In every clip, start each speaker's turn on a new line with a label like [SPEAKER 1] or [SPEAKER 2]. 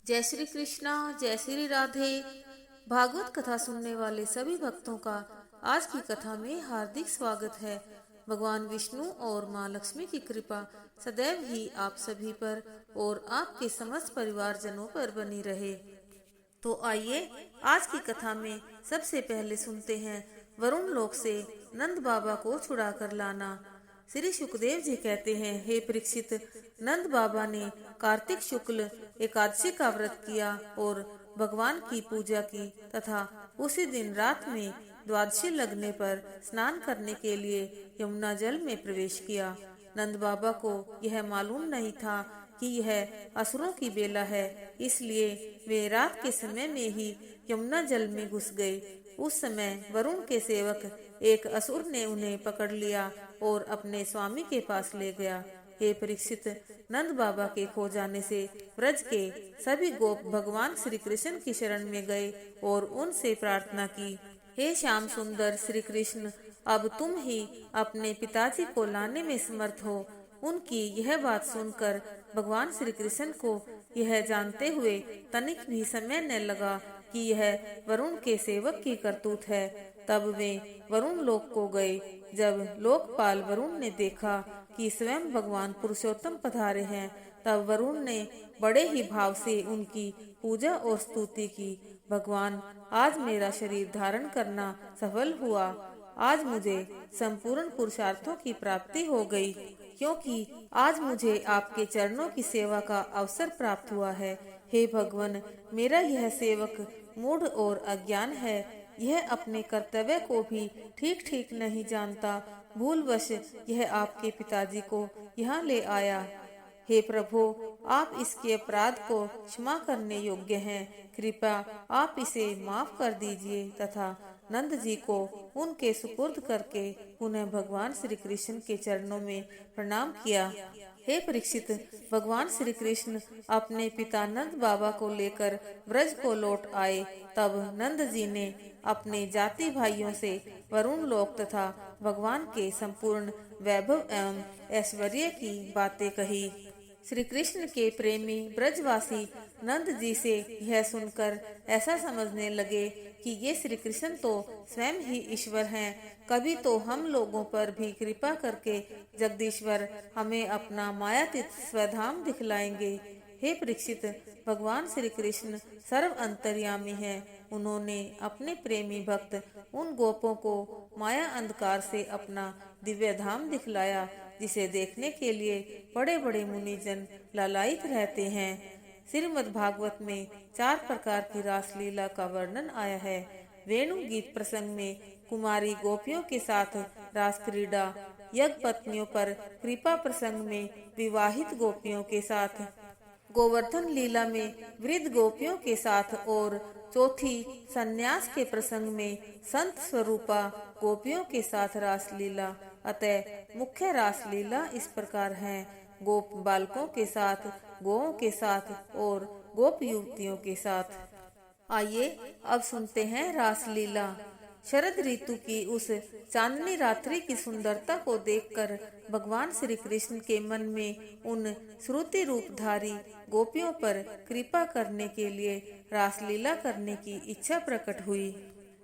[SPEAKER 1] जय श्री कृष्णा, जय श्री राधे। भागवत कथा सुनने वाले सभी भक्तों का आज की कथा में हार्दिक स्वागत है। भगवान विष्णु और माँ लक्ष्मी की कृपा सदैव ही आप सभी पर और आपके समस्त परिवारजनों पर बनी रहे। तो आइए आज की कथा में सबसे पहले सुनते हैं वरुण लोक से नंद बाबा को छुड़ा कर लाना। श्री सुखदेव जी कहते हैं, हे परीक्षित, नंद बाबा ने कार्तिक शुक्ल एकादशी का व्रत किया और भगवान की पूजा की तथा उसी दिन रात में द्वादशी लगने पर स्नान करने के लिए यमुना जल में प्रवेश किया। नंद बाबा को यह मालूम नहीं था कि यह असुरों की बेला है, इसलिए वे रात के समय में ही यमुना जल में घुस गए। उस समय वरुण के सेवक एक असुर ने उन्हें पकड़ लिया और अपने स्वामी के पास ले गया। हे परीक्षित, नंद बाबा के खो जाने से ब्रज के सभी गोप भगवान श्री कृष्ण की शरण में गए और उनसे प्रार्थना की, हे श्याम सुंदर श्री कृष्ण, अब तुम ही अपने पिताजी को लाने में समर्थ हो। उनकी यह बात सुनकर भगवान श्री कृष्ण को यह जानते हुए तनिक भी समय न लगा कि यह वरुण के सेवक की करतूत है। तब वे वरुण लोक को गए। जब लोकपाल वरुण ने देखा कि स्वयं भगवान पुरुषोत्तम पधारे हैं, तब वरुण ने बड़े ही भाव से उनकी पूजा और स्तुति की। भगवान, आज मेरा शरीर धारण करना सफल हुआ। आज मुझे संपूर्ण पुरुषार्थों की प्राप्ति हो गई, क्योंकि आज मुझे आपके चरणों की सेवा का अवसर प्राप्त हुआ है। हे भगवान, मेरा यह सेवक मूढ़ और अज्ञान है। यह अपने कर्तव्य को भी ठीक ठीक नहीं जानता। भूलवश यह आपके पिताजी को यहाँ ले आया। हे प्रभु, आप इसके अपराध को क्षमा करने योग्य हैं। कृपया आप इसे माफ कर दीजिए तथा नंद जी को उनके सुपुर्द करके उन्हें भगवान श्री कृष्ण के चरणों में प्रणाम किया। हे परीक्षित, भगवान श्री कृष्ण अपने पिता नंद बाबा को लेकर ब्रज को लौट आए। तब नंद जी ने अपने जाति भाइयों से वरुण लोक तथा भगवान के संपूर्ण वैभव एवं ऐश्वर्य की बातें कही। श्री कृष्ण के प्रेमी ब्रजवासी नंद जी से यह सुनकर ऐसा समझने लगे कि ये श्री कृष्ण तो स्वयं ही ईश्वर हैं। कभी तो हम लोगों पर भी कृपा करके जगदीश्वर हमें अपना मायातीत स्वधाम दिखलाएंगे। हे परीक्षित, भगवान श्री कृष्ण सर्व अंतर्यामी हैं। उन्होंने अपने प्रेमी भक्त उन गोपों को माया अंधकार से अपना दिव्य धाम दिखलाया, जिसे देखने के लिए बड़े बड़े मुनिजन लालायित रहते हैं। श्रीमद् भागवत में 4 प्रकार की रासलीला का वर्णन आया है। वेणु गीत प्रसंग में कुमारी गोपियों के साथ रास क्रीड़ा, यज्ञ पत्नियों पर कृपा प्रसंग में विवाहित गोपियों के साथ, गोवर्धन लीला में वृद्ध गोपियों के साथ और चौथी संन्यास के प्रसंग में संत स्वरूपा गोपियों के साथ रासलीला। अतः मुख्य रासलीला इस प्रकार है: गोप बालकों के साथ, गोओं के साथ और गोप युवतियों के साथ। आइए अब सुनते हैं रासलीला। शरद ऋतु की उस चांदनी रात्रि की सुंदरता को देखकर भगवान श्री कृष्ण के मन में उन श्रुति रूपधारी गोपियों पर कृपा करने के लिए रासलीला करने की इच्छा प्रकट हुई।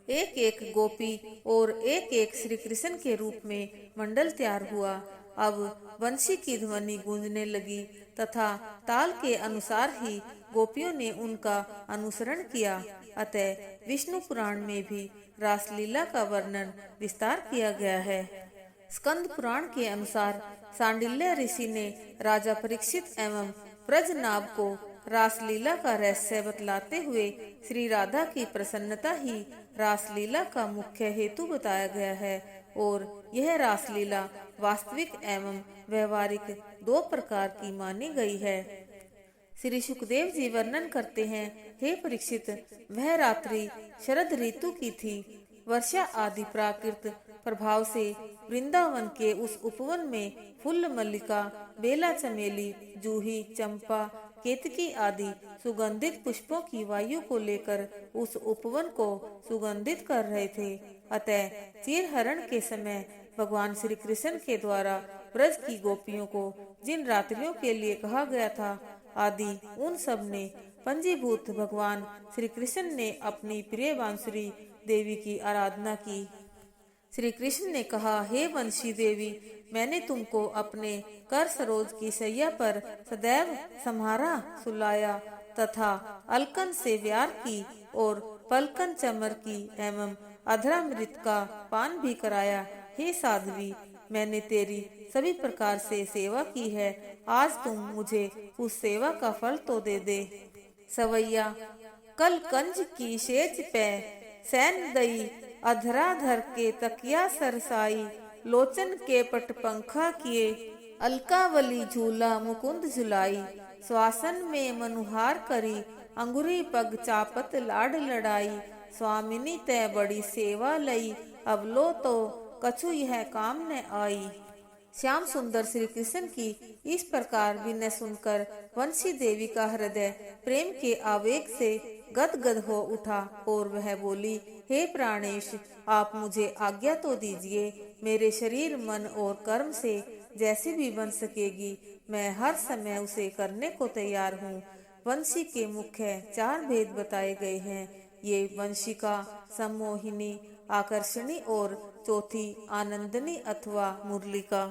[SPEAKER 1] एक एक गोपी और एक एक श्री कृष्ण के रूप में मंडल तैयार हुआ। अब वंशी की ध्वनि गूंजने लगी तथा ताल के अनुसार ही गोपियों ने उनका अनुसरण किया। अतः विष्णु पुराण में भी रासलीला का वर्णन विस्तार किया गया है। स्कंद पुराण के अनुसार सांडिल्य ऋषि ने राजा परीक्षित एवं ब्रजनाभ को रासलीला का रहस्य बतलाते हुए श्री राधा की प्रसन्नता ही रासलीला का मुख्य हेतु बताया गया है। और यह रासलीला वास्तविक एवं व्यवहारिक 2 प्रकार की मानी गई है। श्री सुखदेव जी वर्णन करते हैं, हे परीक्षित, वह रात्रि शरद ऋतु की थी। वर्षा आदि प्राकृत प्रभाव से वृंदावन के उस उपवन में फूल मल्लिका, बेला, चमेली, जूही, चंपा, केतकी आदि सुगंधित पुष्पों की वायु को लेकर उस उपवन को सुगंधित कर रहे थे। अतः चीरहरण के समय भगवान श्री कृष्ण के द्वारा ब्रज की गोपियों को जिन रात्रियों के लिए कहा गया था, आदि उन सब ने पंजीभूत भगवान श्री कृष्ण ने अपनी प्रिय बांसुरी देवी की आराधना की। श्री कृष्ण ने कहा, हे वंशी देवी, मैंने तुमको अपने कर सरोज की शैया पर सदैव सम्हारा सुलाया तथा अलकन से व्यार की और पलकन चमर की एवं अधरामृत का पान भी कराया। हे साध्वी, मैंने तेरी सभी प्रकार से सेवा की है, आज तुम मुझे उस सेवा का फल तो दे दे। सवैया कल कंज की शेज पे सैन दई, अधराधर के तकिया सरसाई, लोचन के पट पंखा किए, अलकावली झूला मुकुंद झुलाई, श्वासन में मनुहार करी, अंगुरी पग चापत लाड लड़ाई, स्वामिनी तय बड़ी सेवा लई, अब लो तो कछु यह काम न आई। श्याम सुंदर श्री कृष्ण की इस प्रकार विनय सुनकर वंशी देवी का हृदय प्रेम के आवेग से गदगद हो उठा और वह बोली, हे प्राणेश, आप मुझे आज्ञा तो दीजिए। मेरे शरीर, मन और कर्म से जैसी भी बन सकेगी, मैं हर समय उसे करने को तैयार हूँ। वंशी के मुख्य 4 भेद बताए गए हैं। ये वंशिका, सम्मोहिनी, आकर्षणी और चौथी आनंदनी अथवा मुरलिका।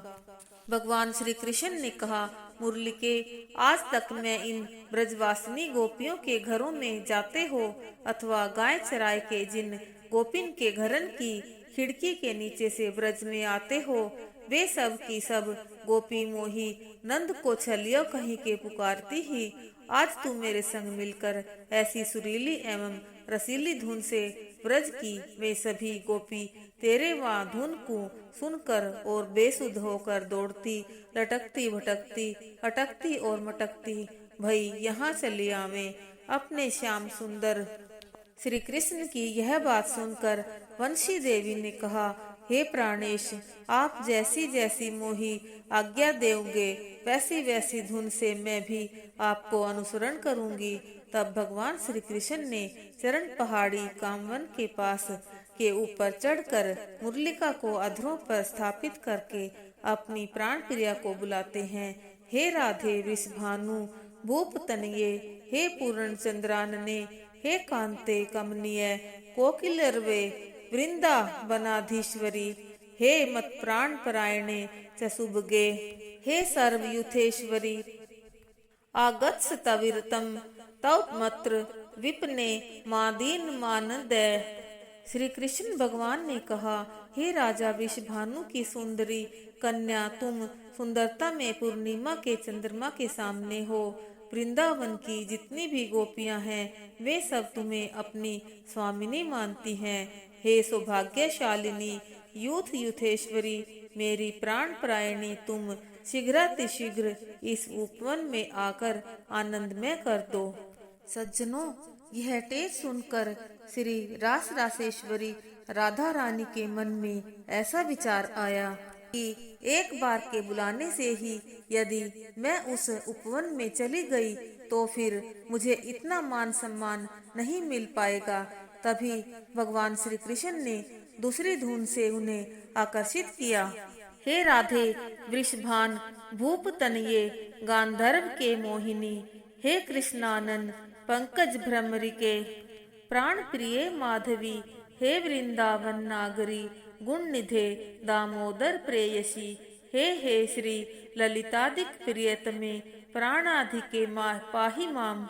[SPEAKER 1] भगवान श्री कृष्ण ने कहा, मुरलिके, आज तक मैं इन ब्रजवासिनी गोपियों के घरों में जाते हो अथवा गाय चराए के जिन गोपिन के घरन की खिड़की के नीचे से ब्रज में आते हो, वे सब की सब गोपी मोही नंद को छलियो कहीं के पुकारती ही। आज तू मेरे संग मिलकर ऐसी सुरीली एवं रसीली धुन से ब्रज की वे सभी गोपी तेरे वहाँ धुन को सुनकर और बेसुध होकर दौड़ती, लटकती, भटकती, अटकती और मटकती भई यहाँ चली आवे। अपने श्याम सुंदर श्री कृष्ण की यह बात सुनकर वंशी देवी ने कहा, हे प्राणेश, आप जैसी जैसी मोही आज्ञा देंगे वैसी वैसी धुन से मैं भी आपको अनुसरण करूंगी। तब भगवान श्री कृष्ण ने चरण पहाड़ी कामवन के पास के ऊपर चढ़कर मुरलिका को अधरों पर स्थापित करके अपनी प्राण प्रिया को बुलाते हैं। हे राधे वृषभानु भूप तनये, हे पूर्ण चंद्रानने, हे कांते कमनीय कोकिलर्वे वृंदा वनाधीश्वरी, हे मत प्राण परायणे चसुभगे, हे सर्वयुथेश्वरी आगत्स तविरतम तव मत्र विपने मादीन मानदय। श्री कृष्ण भगवान ने कहा, हे राजा वृषभानु की सुंदरी कन्या, तुम सुंदरता में पूर्णिमा के चंद्रमा के सामने हो। वृंदावन की जितनी भी गोपियां हैं वे सब तुम्हें अपनी स्वामिनी मानती हैं। हे सौभाग्यशालिनी यूथ युथेश्वरी, मेरी प्राण प्रायणी, तुम शीघ्रातिशीघ्र इस उपवन में आकर आनंदमय कर दो। सज्जनों, यह टेर सुनकर श्री रास रासेश्वरी राधा रानी के मन में ऐसा विचार आया कि एक बार के बुलाने से ही यदि मैं उस उपवन में चली गई तो फिर मुझे इतना मान सम्मान नहीं मिल पाएगा। तभी भगवान श्री कृष्ण ने दूसरी धुन से उन्हें आकर्षित किया। हे राधे वृषभान भूप तनये गांधर्व के मोहिनी, हे कृष्णानंद पंकज भ्रमरिके प्राण प्रिय माधवी, हे वृंदावन नागरी गुण निधे दामोदर प्रेयसी, हे श्री ललितादिक प्रियतमे प्राणाधिके पाहि माम।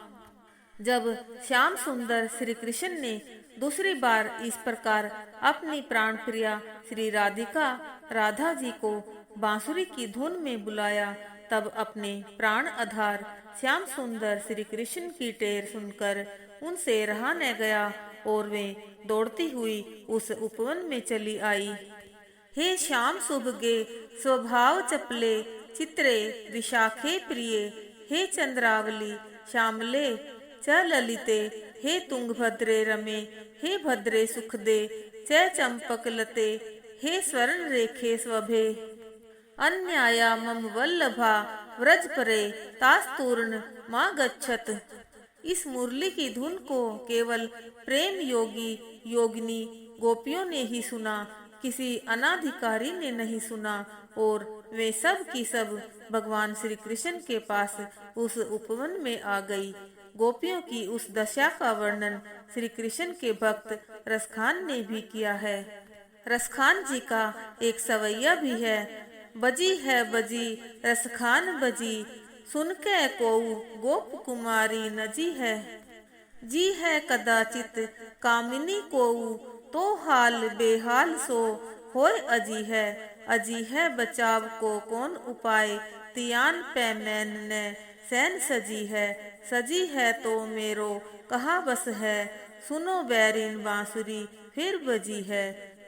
[SPEAKER 1] जब श्याम सुंदर श्री कृष्ण ने दूसरी बार इस प्रकार अपनी प्राण प्रिया श्री राधिका राधा जी को बांसुरी की धुन में बुलाया, तब अपने प्राण आधार श्याम सुंदर श्री कृष्ण की टेर सुनकर उनसे रहा न गया और वे दौड़ती हुई उस उपवन में चली आई। हे श्याम सुभगे स्वभाव चपले चित्रे विशाखे प्रिय, हे चंद्रावली श्यामले च ललिते, हे तुंगभद्रे रमे, हे भद्रे सुखदे च चंपक लते, हे स्वर्ण रेखे स्वभे अन्याया मम वल्लभा व्रज परे तास्तूर्ण माँ गच्छत। इस मुरली की धुन को केवल प्रेम योगी योगिनी गोपियों ने ही सुना, किसी अनाधिकारी ने नहीं सुना और वे सब की सब भगवान श्री कृष्ण के पास उस उपवन में आ गई। गोपियों की उस दशा का वर्णन श्री कृष्ण के भक्त रसखान ने भी किया है। रसखान जी का एक सवैया भी है। बजी है बजी रसखान बजी, सुन के कोऊ गोप कुमारी नजी है। जी है कदाचित कामिनी कोऊ, तो हाल बेहाल सो होय अजी है बचाव को कौन उपाय, तियान पे मैन ने सैन सजी है तो मेरो कहा बस है, सुनो बैरिन बांसुरी फिर बजी है।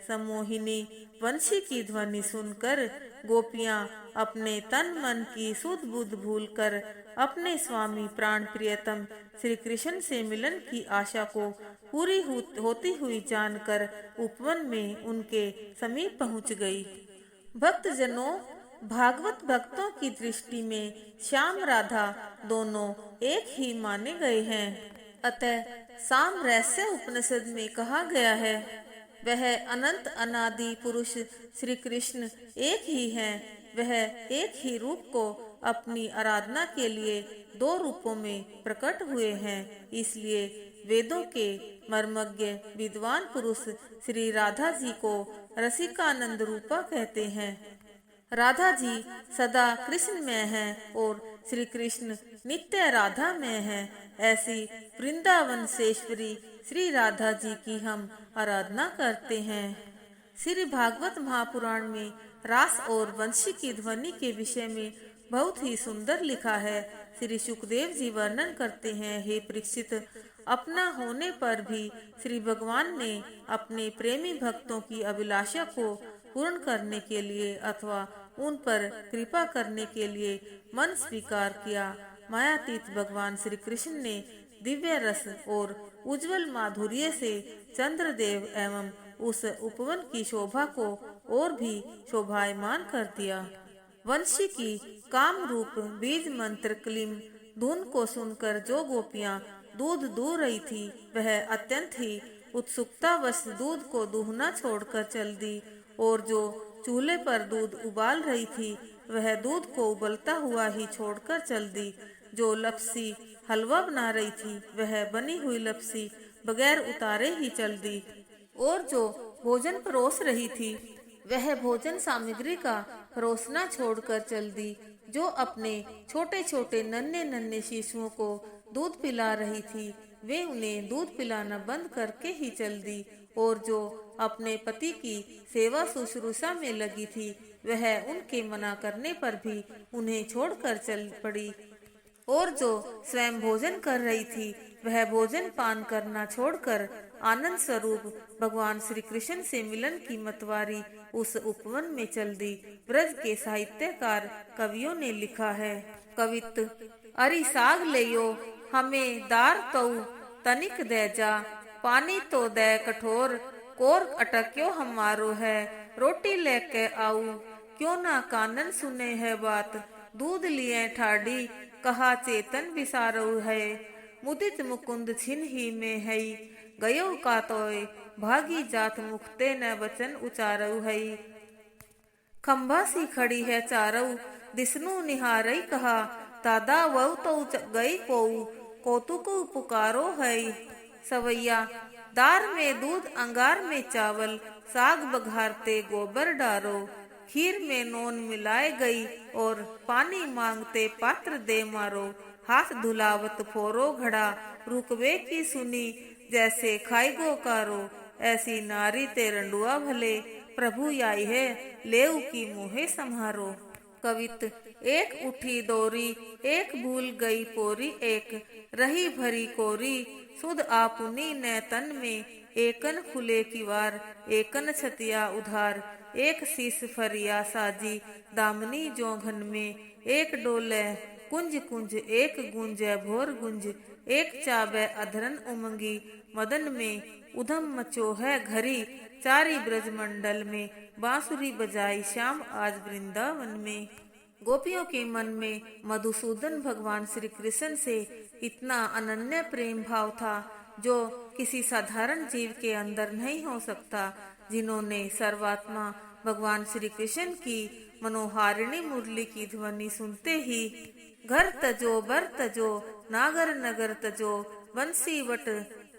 [SPEAKER 1] सम्मोहिनी वंशी की ध्वनि सुनकर गोपियां अपने तन मन की सुध बुध भूलकर अपने स्वामी प्राण प्रियतम श्री कृष्ण से मिलन की आशा को पूरी होती हुई जानकर उपवन में उनके समीप पहुंच गई। भक्त जनों, भागवत भक्तों की दृष्टि में श्याम राधा दोनों एक ही माने गए हैं। अतः सामरस्य उपनिषद में कहा गया है, वह अनंत अनादि पुरुष श्री कृष्ण एक ही हैं। वह एक ही रूप को अपनी आराधना के लिए दो रूपों में प्रकट हुए हैं। इसलिए वेदों के मर्मज्ञ विद्वान पुरुष श्री राधा जी को रसिकानंद रूपा कहते हैं। राधा जी सदा कृष्ण में हैं और श्री कृष्ण नित्य राधा में हैं। ऐसी वृंदावनसेश्वरी श्री राधा जी की हम आराधना करते हैं। श्री भागवत महापुराण में रास और वंशी की ध्वनि के विषय में बहुत ही सुंदर लिखा है। श्री सुखदेव जी वर्णन करते हैं, हे परीक्षित, अपना होने पर भी श्री भगवान ने अपने प्रेमी भक्तों की अभिलाषा को पूर्ण करने के लिए अथवा उन पर कृपा करने के लिए मन स्वीकार किया। मायातीत भगवान श्री कृष्ण ने दिव्य रस और उज्जवल माधुर्य से चंद्रदेव एवं उस उपवन की शोभा को और भी शोभायमान कर दिया। वंशी की काम रूप बीज मंत्र क्लीम धुन को सुनकर जो गोपियां दूध दूह रही थी, वह अत्यंत ही उत्सुकतावश दूध को दूहना छोड़कर चल दी, और जो चूल्हे पर दूध उबाल रही थी, वह दूध को उबलता हुआ ही छोड़कर चल दी। जो लपसी हलवा बना रही थी, वह बनी हुई लपसी बगैर उतारे ही चल दी, और जो भोजन परोस रही थी, वह भोजन सामग्री का परोसना छोड़कर चल दी। जो अपने छोटे छोटे नन्हे नन्हे शिशुओं को दूध पिला रही थी, वे उन्हें दूध पिलाना बंद करके ही चल दी, और जो अपने पति की सेवा शुश्रूषा में लगी थी, वह उनके मना करने पर भी उन्हें छोड़कर चल पड़ी, और जो स्वयं भोजन कर रही थी, वह भोजन पान करना छोड़कर आनंद स्वरूप भगवान श्री कृष्ण से मिलन की मतवारी उस उपवन में चल दी। ब्रज के साहित्यकार कवियों ने लिखा है, कवित अरि साग लेयो हमें दार तो तनिक दे जा, पानी तो दे कठोर कोर अटक्यो हमारो है, रोटी लेके आऊ क्यों ना कानन सुने है बात, दूध लिए ठाडी कहा चेतन विसारऊ है, मुदित मुकुंद छिन ही में है, गयो का तोय भागी जात मुखते न वचन उचारऊ है। खंभा सी खड़ी है चारऊ दिसनु निहारई कहा, दादा वह तो गई कोऊ कौतुक पुकारो है। सवैया दार में दूध अंगार में चावल, साग बघारते गोबर डारो, खीर में नोन मिलाए गई और पानी मांगते पात्र दे मारो, हाथ धुलावत फोरो घड़ा रुकवे की सुनी, जैसे खाई गो कारो, ऐसी नारी ते रंडुआ भले, प्रभु आई है लेऊ की मोहे संहारो। कवित एक उठी दौरी एक भूल गई पोरी, एक रही भरी कोरी, सुध आपुनी ने तन में, एकन खुले किवार एकन छतिया उधार, एक शीस फरिया साजी दामनी जोघन में, एक डोले कुंज कुंज एक गुंजे भोर गुंज, एक चाबे अधरन उमंगी मदन में, उधम मचो है घरी चारी ब्रज मंडल में, बांसुरी बजाई श्याम आज वृंदावन में। गोपियों के मन में मधुसूदन भगवान श्री कृष्ण से इतना अनन्य प्रेम भाव था, जो किसी साधारण जीव के अंदर नहीं हो सकता। जिन्होंने सर्वात्मा भगवान श्री कृष्ण की मनोहारिणी मुरली की ध्वनि सुनते ही घर तजो बर तजो नागर नगर तजो, बंसी वट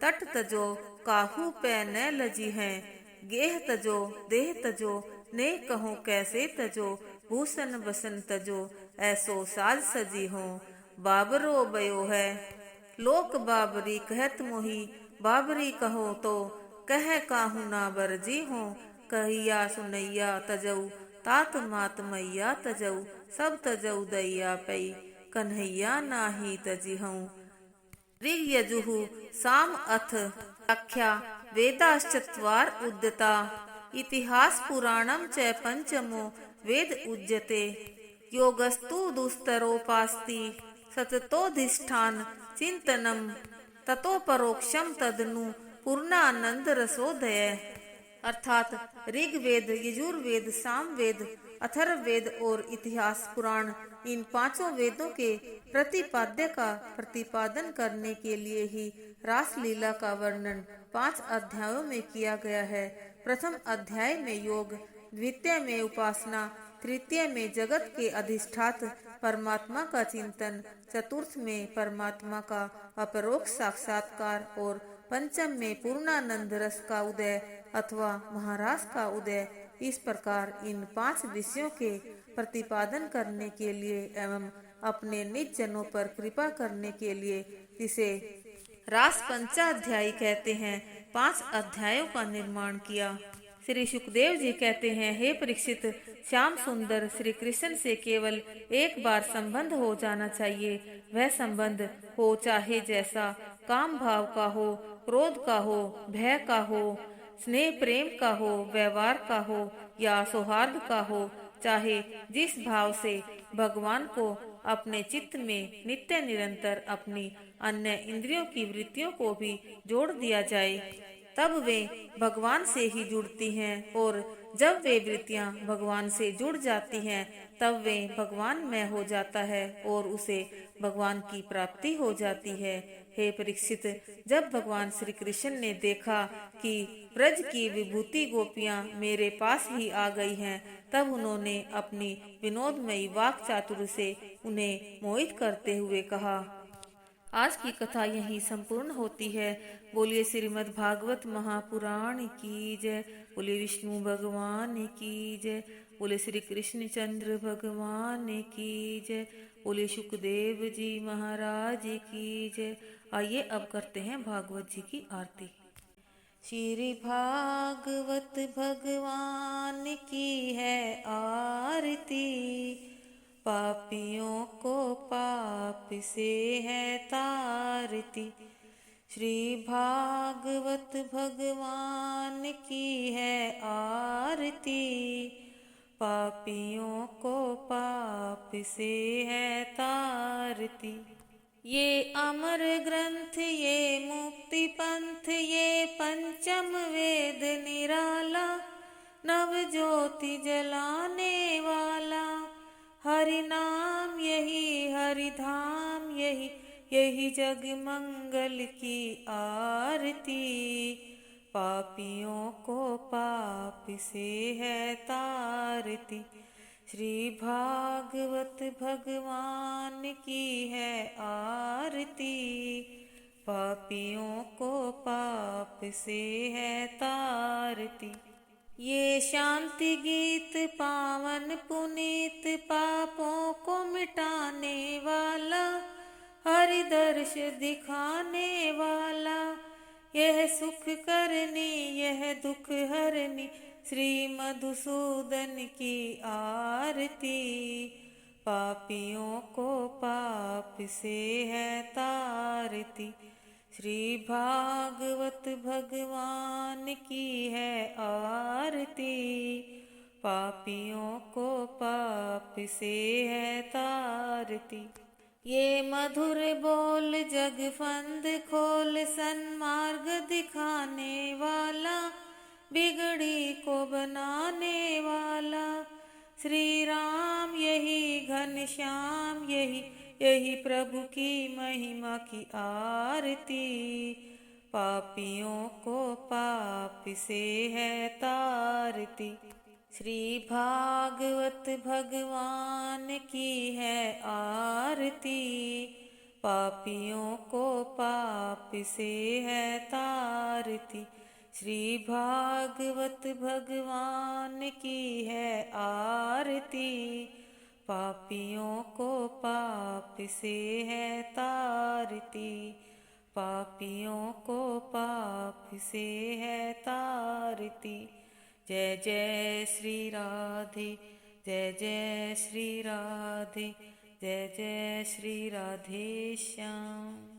[SPEAKER 1] तट तजो, काहू पै न लजी हैं। गेह तजो देह तजो, ने कहो कैसे तजो, भूषण बसन तजो, ऐसो साज सजी हो। बाबरो बयो है लोक बाबरी कहत मोही, बाबरी कहो तो कह काहू ना बरजी हो। कहिया सुनैया तजऊ, तात मात मैया तजऊ, सब तजऊ दैया पई, कन्हैया नाही तजी हूँ। ऋग यजुः साम अथ व्याख्या वेदाश्चत्वार उद्यता, इतिहास पुराणम च पंचमो वेद उज्यते। योगस्तु दुस्तरोपास्ति, सततोधिष्ठान चिंतनम, ततो परोक्षम तदनु पूर्णानंद रसोदय। अर्थात ऋग्वेद, यजुर्वेद, सामवेद, अथर्ववेद और इतिहास पुराण, इन पांचों वेदों के प्रतिपाद्य का प्रतिपादन करने के लिए ही रासलीला का वर्णन 5 अध्यायों में किया गया है। प्रथम अध्याय में योग, द्वितीय में उपासना, तृतीय में जगत के अधिष्ठात्र परमात्मा का चिंतन, चतुर्थ में परमात्मा का अपरोक्ष साक्षात्कार और पंचम में पूर्णानंद रस का उदय अथवा महारास का उदय। इस प्रकार इन 5 विषयों के प्रतिपादन करने के लिए एवं अपने निज जनों पर कृपा करने के लिए, जिसे रास पंचाध्यायी कहते हैं, 5 अध्यायों का निर्माण किया। श्री सुखदेव जी कहते हैं, हे परीक्षित, श्याम सुंदर श्री कृष्ण से केवल एक बार संबंध हो जाना चाहिए। वह संबंध हो चाहे जैसा, काम भाव का हो, क्रोध का हो, भय का हो, स्नेह प्रेम का हो, व्यवहार का हो या सौहार्द का हो, चाहे जिस भाव से भगवान को अपने चित्त में नित्य निरंतर अपनी अन्य इंद्रियों की वृत्तियों को भी जोड़ दिया जाए, तब वे भगवान से ही जुड़ती हैं। और जब वे वृत्तियां भगवान से जुड़ जाती हैं, तब वे भगवान में हो जाता है और उसे भगवान की प्राप्ति हो जाती है। हे परीक्षित, जब भगवान श्री कृष्ण ने देखा कि ब्रज की विभूति गोपियां मेरे पास ही आ गई हैं, तब उन्होंने अपनी विनोदमयी वाक चातुर्य से उन्हें मोहित करते हुए कहा। आज की कथा यहीं संपूर्ण होती है। बोलिए श्रीमद् भागवत महापुराण की जय। बोलिए विष्णु भगवान की जय। बोले श्री कृष्ण चंद्र भगवान की जय। बोले सुखदेव जी महाराज की जय। आइए अब करते हैं भागवत जी की आरती। श्री भागवत भगवान की है आरती, पापियों को पाप से है तारती। श्री भागवत भगवान की है आरती, पापियों को पाप से है तारती। ये अमर ग्रंथ, ये मुक्ति पंथ, ये पंचम वेद निराला, नव ज्योति जलाने वाला। हरि नाम यही हरि धाम यही, यही जग मंगल की आरती। पापियों को पाप से है तारती। श्री भागवत भगवान की है आरती, पापियों को पाप से है तारती। ये शांति गीत पावन पुनीत, पापों को मिटाने वाला, हरि दर्श दिखाने वाला। यह सुख करनी यह दुख हरनी, श्री मधुसूदन की आरती। पापियों को पाप से है तारती। श्री भागवत भगवान की है आरती, पापियों को पाप से है तारती। ये मधुर बोल जग फंद खोल, सन्मार्ग दिखाने वाला, बिगड़ी को बनाने वाला। श्री राम यही घनश्याम यही, यही प्रभु की महिमा की आरती। पापियों को पाप से है तारती। श्री भागवत भगवान की है आरती, पापियों को पाप से है तारती। श्री भागवत भगवान की है आरती। पापियों को पाप से है तारती। पापियों को पाप से है तारती। जय जय श्री राधे, जय जय श्री राधे, जय जय श्री राधे श्याम।